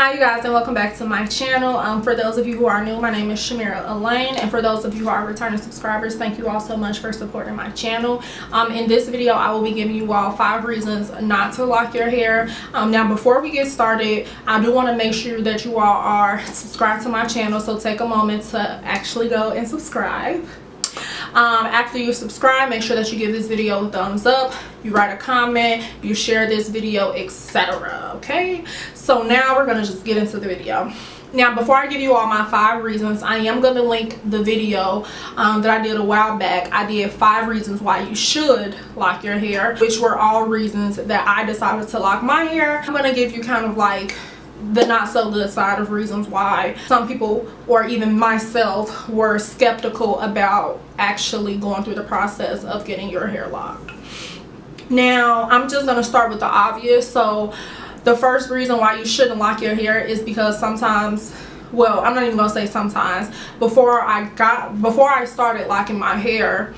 Hi you guys, and welcome back to my channel. For those of you who are new, my name is Chamira Elaine, and for those of you who are returning subscribers, thank you all so much for supporting my channel. In this video I will be giving you all 5 reasons not to lock your hair. Now before we get started, I do want to make sure that you all are subscribed to my channel, so take a moment to actually go and subscribe. After you subscribe, make sure that you give this video a thumbs up, you write a comment, you share this video, etc. Okay, so now we're gonna just get into the video. Now before I give you all my 5 reasons, I am going to link the video that I did a while back. I did 5 reasons why you should lock your hair, which were all reasons that I decided to lock my hair. I'm going to give you kind of like the not so good side of reasons why some people, or even myself, were skeptical about actually going through the process of getting your hair locked. Now I'm just going to start with the obvious. So the first reason why you shouldn't lock your hair is because sometimes, well, I'm not even gonna say sometimes, before I started locking my hair,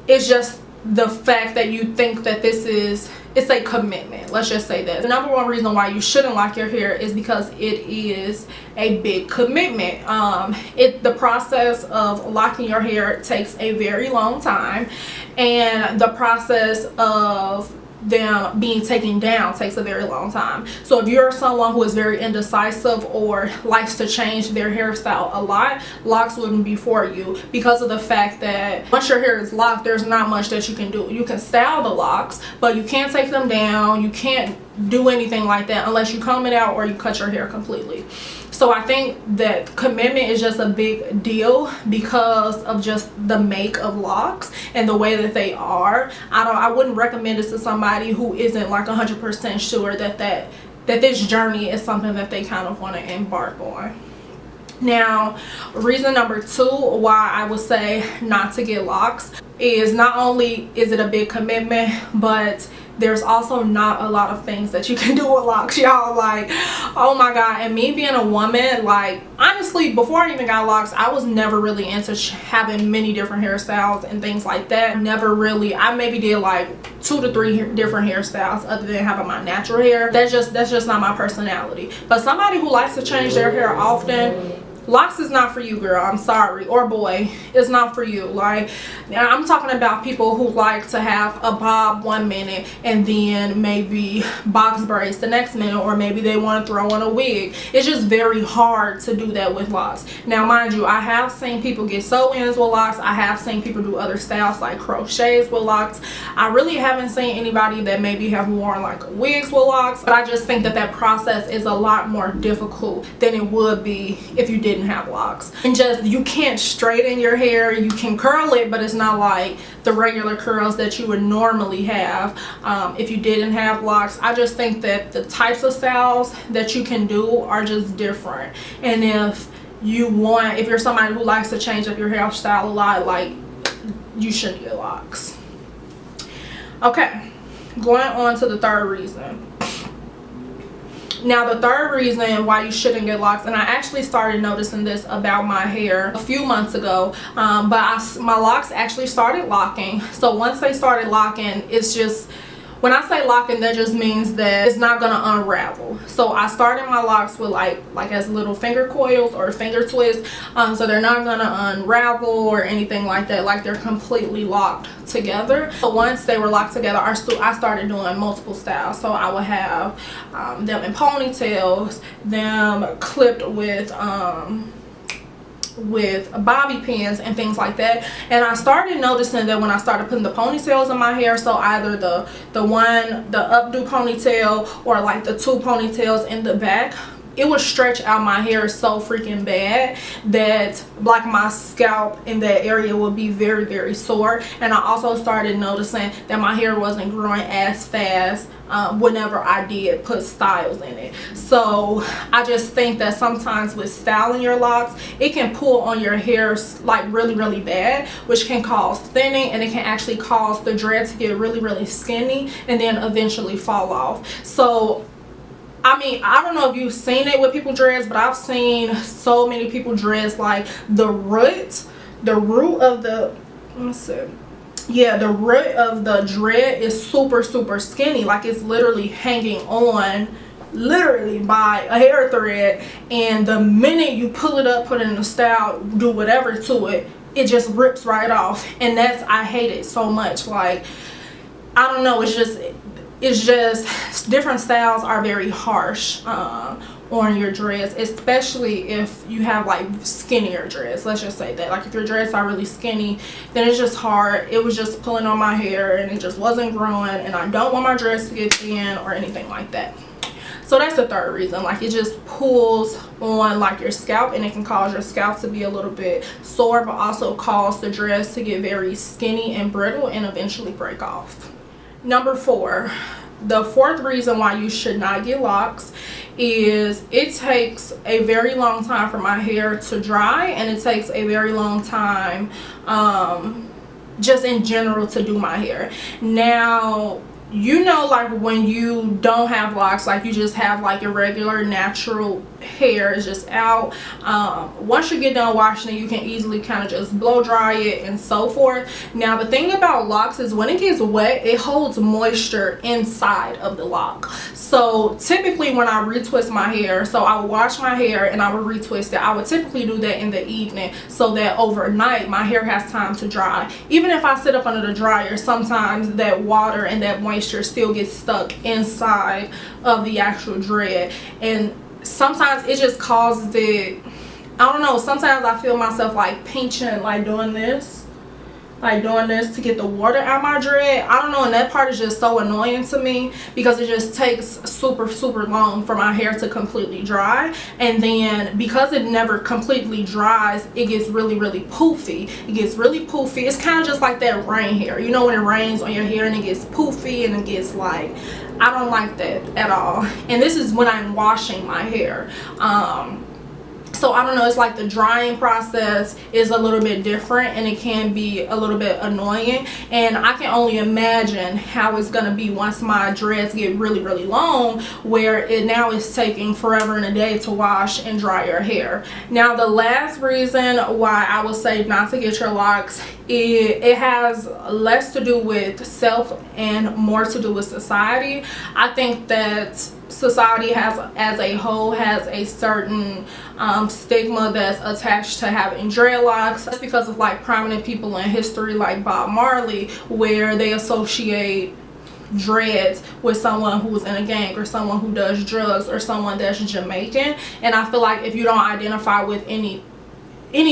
it's just the fact that you think that it's a commitment. Let's just say that the number 1 reason why you shouldn't lock your hair is because it is a big commitment. The process of locking your hair takes a very long time, and the process of them being taken down takes a very long time. So if you're someone who is very indecisive or likes to change their hairstyle a lot, locks wouldn't be for you, because of the fact that once your hair is locked, there's not much that you can do. You can style the locks, but you can't take them down. You can't do anything like that unless you comb it out or you cut your hair completely. So I think that commitment is just a big deal because of just the make of locks and the way that they are. I wouldn't recommend this to somebody who isn't like 100% sure that this journey is something that they kind of want to embark on. Now, reason number 2 why I would say not to get locks is not only is it a big commitment, but there's also not a lot of things that you can do with locks, y'all. Like, oh my god. And me being a woman, like, honestly, before I even got locks, I was never really into having many different hairstyles and things like that. Never really. I maybe did like 2 to 3 different hairstyles other than having my natural hair. That's just not my personality. But somebody who likes to change their hair often, locks is not for you, girl. I'm sorry. Or boy, it's not for you. Like, I'm talking about people who like to have a bob one minute and then maybe box braids the next minute, or maybe they want to throw on a wig. It's just very hard to do that with locks. Now mind you, I have seen people get sew-ins with locks. I have seen people do other styles like crochets with locks. I really haven't seen anybody that maybe have worn like wigs with locks, but I just think that process is a lot more difficult than it would be if you didn't have locks. And just, you can't straighten your hair. You can curl it, but it's not like the regular curls that you would normally have if you didn't have locks. I just think that the types of styles that you can do are just different. And if you're somebody who likes to change up your hairstyle a lot, like, you shouldn't get locks. Okay, going on to the 3rd reason. Now the 3rd reason why you shouldn't get locks, and I actually started noticing this about my hair a few months ago, but my locks actually started locking. So once they started locking, it's just, when I say locking, that just means that it's not gonna unravel. So I started my locks with like as little finger coils or finger twists, so they're not gonna unravel or anything like that. Like, they're completely locked together. So once they were locked together, I started doing multiple styles. So I would have them in ponytails, them clipped with bobby pins and things like that. And I started noticing that when I started putting the ponytails in my hair, so either the updo ponytail or like the 2 ponytails in the back, it would stretch out my hair so freaking bad that like my scalp in that area would be very, very sore. And I also started noticing that my hair wasn't growing as fast whenever I did put styles in it. So I just think that sometimes with styling your locks, it can pull on your hair like really, really bad, which can cause thinning, and it can actually cause the dread to get really, really skinny and then eventually fall off. So I mean, I don't know if you've seen it with people dreads, but I've seen so many people dreads like the root of the, let's see, yeah, the root of the dread is super, super skinny. Like, it's literally hanging on literally buy a hair thread, and the minute you pull it up, put it in the style, do whatever to it, it just rips right off. And I hate it so much. Like, I don't know, it's just different styles are very harsh on your dreads, especially if you have like skinnier dreads. Let's just say that, like, if your dreads are really skinny, then it's just hard. It was just pulling on my hair and it just wasn't growing, and I don't want my dreads to get thin or anything like that. So that's the third reason. Like, it just pulls on like your scalp, and it can cause your scalp to be a little bit sore, but also cause the dreads to get very skinny and brittle and eventually break off. Number 4, the fourth reason why you should not get locks is it takes a very long time for my hair to dry, and it takes a very long time just in general to do my hair. Now, you know, like when you don't have locks, like you just have like your regular natural hair is just out, once you get done washing it, you can easily kind of just blow dry it and so forth. Now, the thing about locks is when it gets wet, it holds moisture inside of the lock. So typically when I retwist my hair, so I would wash my hair and I would retwist it. I would typically do that in the evening so that overnight my hair has time to dry. Even if I sit up under the dryer, sometimes that water and that moisture still gets stuck inside of the actual dread, and sometimes it just causes it, I don't know, sometimes I feel myself like pinching, like doing this to get the water out my dread. I don't know, and that part is just so annoying to me because it just takes super long for my hair to completely dry. And then because it never completely dries, it gets really poofy. It gets really poofy. It's kind of just like that rain hair, you know, when it rains on your hair and it gets poofy and it gets like, I don't like that at all. And this is when I'm washing my hair. So I don't know, it's like the drying process is a little bit different, and it can be a little bit annoying, and I can only imagine how it's gonna be once my dreads get really long, where it now is taking forever and a day to wash and dry your hair. Now, the last reason why I would say not to get your locks, it has less to do with self and more to do with society. I think that society as a whole has a certain stigma that's attached to having dreadlocks. That's because of like prominent people in history like Bob Marley, where they associate dreads with someone who's in a gang or someone who does drugs or someone that's Jamaican. And I feel like if you don't identify with any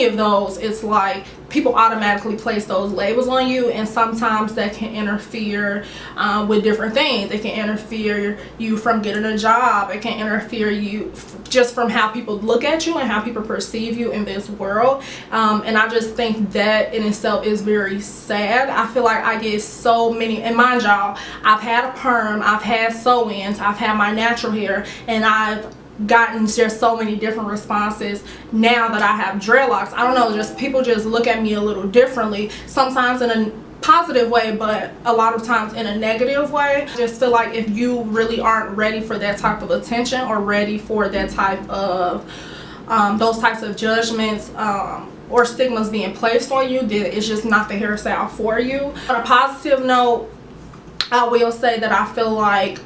of those, it's like people automatically place those labels on you, and sometimes that can interfere with different things. It can interfere you from getting a job. It can interfere you just from how people look at you and how people perceive you in this world. And I just think that in itself is very sad. I feel like I get so many, and mind y'all, I've had a perm, I've had sew-ins, I've had my natural hair, and I've gotten just so many different responses now that I have dreadlocks. I don't know, just people just look at me a little differently, sometimes in a positive way, but a lot of times in a negative way. I just feel like if you really aren't ready for that type of attention or ready for that type of those types of judgments or stigmas being placed on you, then it's just not the hairstyle for you. On a positive note, I will say that I feel like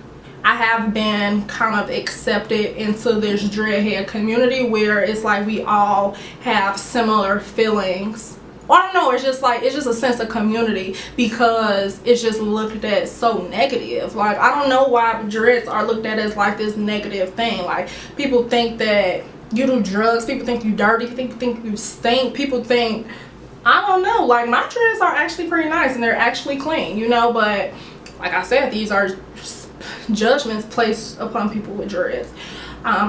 I have been kind of accepted into this dreadhead community where it's like we all have similar feelings. I don't know, it's just a sense of community because it's just looked at so negative. Like, I don't know why dreads are looked at as like this negative thing. Like, people think that you do drugs, people think you dirty, people think you stink, people think, I don't know, like my dreads are actually pretty nice and they're actually clean, you know, but like I said, these are judgments placed upon people with dreads.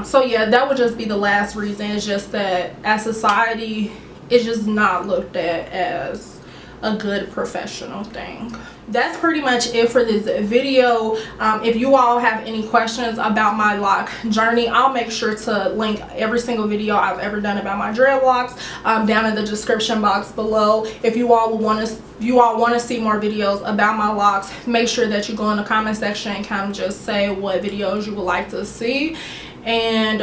So yeah, that would just be the last reason. It's just that as society, it's just not looked at as a good professional thing. That's pretty much it for this video. If you all have any questions about my lock journey, I'll make sure to link every single video I've ever done about my dreadlocks down in the description box below. If you all want to see more videos about my locks, make sure that you go in the comment section and kind of just say what videos you would like to see. And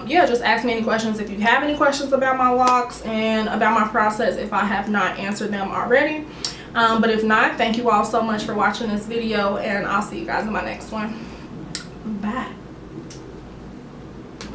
yeah, just ask me any questions if you have any questions about my locks and about my process if I have not answered them already. But if not, thank you all so much for watching this video, and I'll see you guys in my next one. Bye.